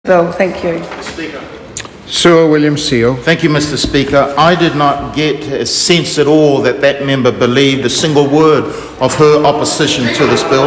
Bill. Thank you. Speaker. Sir William Seal. Thank you, Mr. Speaker. I did not get a sense at all that that member believed a single word of her opposition to this bill.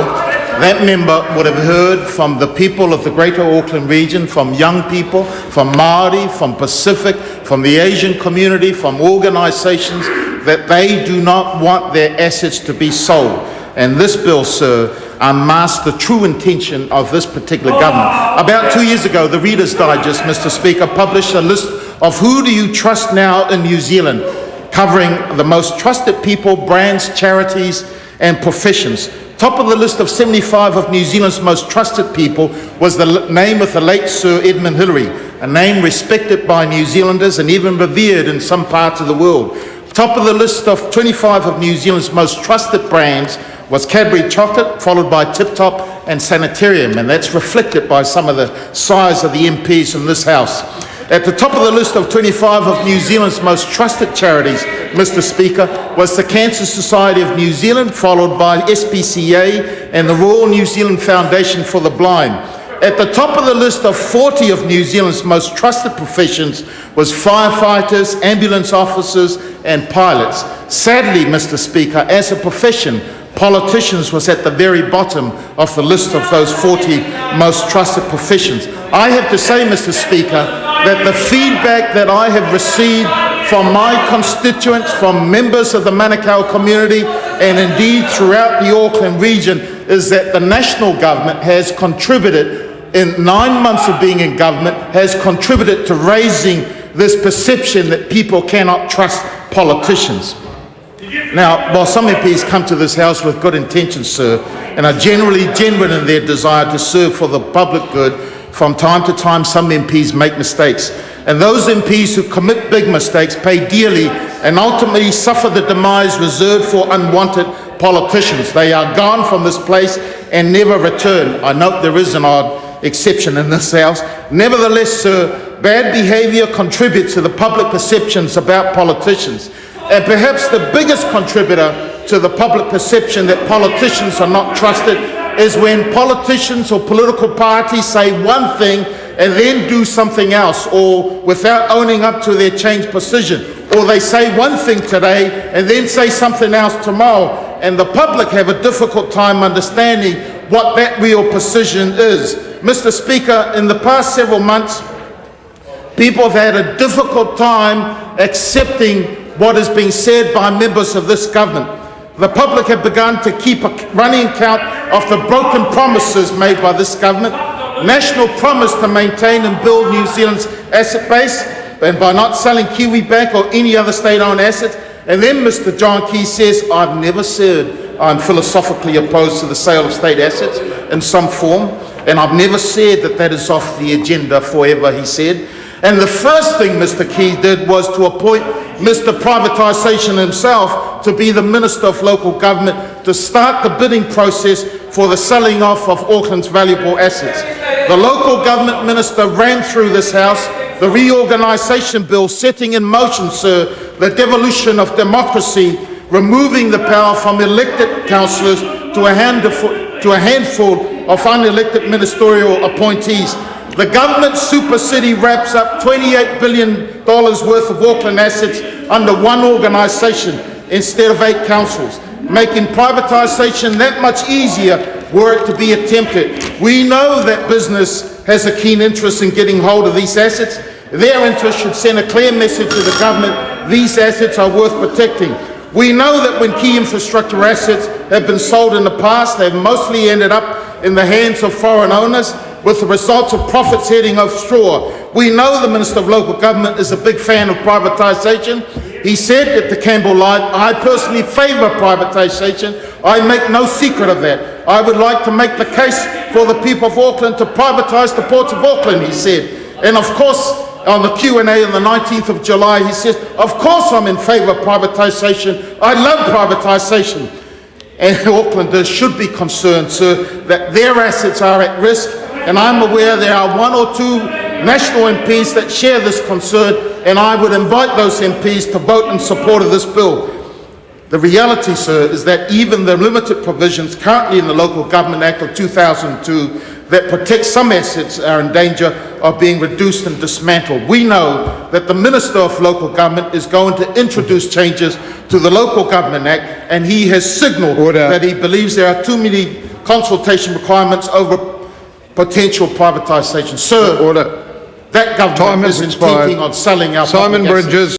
That member would have heard from the people of the Greater Auckland region, from young people, from Māori, from Pacific, from the Asian community, from organisations, that they do not want their assets to be sold. And this bill, sir, unmasked the true intention of this particular government. About 2 years ago, the Reader's Digest, Mr. Speaker, published a list of who do you trust now in New Zealand, covering the most trusted people, brands, charities and professions. Top of the list of 75 of New Zealand's most trusted people was the name of the late Sir Edmund Hillary, a name respected by New Zealanders and even revered in some parts of the world. Top of the list of 25 of New Zealand's most trusted brands was Cadbury Chocolate, followed by Tip Top and Sanitarium, and that's reflected by some of the size of the MPs in this House. At the top of the list of 25 of New Zealand's most trusted charities, Mr. Speaker, was the Cancer Society of New Zealand, followed by SPCA and the Royal New Zealand Foundation for the Blind. At the top of the list of 40 of New Zealand's most trusted professions was firefighters, ambulance officers and pilots. Sadly, Mr. Speaker, as a profession, politicians was at the very bottom of the list of those 40 most trusted professions. I have to say, Mr. Speaker, that the feedback that I have received from my constituents, from members of the Manukau community, and indeed throughout the Auckland region, is that the national government has contributed, in 9 months of being in government, has contributed to raising this perception that people cannot trust politicians. Now, while some MPs come to this House with good intentions, sir, and are generally genuine in their desire to serve for the public good, from time to time some MPs make mistakes. And those MPs who commit big mistakes pay dearly and ultimately suffer the demise reserved for unwanted politicians. They are gone from this place and never return. I note there is an odd exception in this House. Nevertheless, sir, bad behaviour contributes to the public perceptions about politicians. And perhaps the biggest contributor to the public perception that politicians are not trusted is when politicians or political parties say one thing and then do something else, or without owning up to their changed position. Or they say one thing today and then say something else tomorrow, and the public have a difficult time understanding what that real position is. Mr. Speaker, in the past several months, people have had a difficult time accepting what is being said by members of this government. The public have begun to keep a running count of the broken promises made by this government. National promise to maintain and build New Zealand's asset base, and by not selling Kiwi Bank or any other state-owned assets. And then Mr. John Key says, I've never said I'm philosophically opposed to the sale of state assets in some form, and I've never said that that is off the agenda forever, he said. And the first thing Mr. Key did was to appoint Mr. Privatisation himself to be the Minister of Local Government to start the bidding process for the selling off of Auckland's valuable assets. The Local Government Minister ran through this House the reorganisation bill, setting in motion, sir, the devolution of democracy, removing the power from elected councillors to a handful of unelected ministerial appointees. The government super city wraps up $28 billion worth of Auckland assets under one organisation instead of 8 councils, making privatisation that much easier were it to be attempted. We know that business has a keen interest in getting hold of these assets. Their interest should send a clear message to the government: these assets are worth protecting. We know that when key infrastructure assets have been sold in the past, they've mostly ended up in the hands of foreign owners, with the results of profits heading offshore. We know the Minister of Local Government is a big fan of privatisation. He said at the Campbell Live, I personally favour privatisation. I make no secret of that. I would like to make the case for the people of Auckland to privatise the ports of Auckland, he said. And of course, on the Q&A on the 19th of July, he says, of course I'm in favour of privatisation. I love privatisation. And Aucklanders should be concerned, sir, that their assets are at risk. And I'm aware there are 1 or 2 national MPs that share this concern, and I would invite those MPs to vote in support of this bill. The reality, sir, is that even the limited provisions currently in the Local Government Act of 2002 that protects some assets are in danger of being reduced and dismantled. We know that the Minister of Local Government is going to introduce changes to the Local Government Act, and he has signalled Order. that he believes there are too many consultation requirements over potential privatisation. Sir, Order. that Time government has is expired. intending on selling our Simon public assets. Bridges.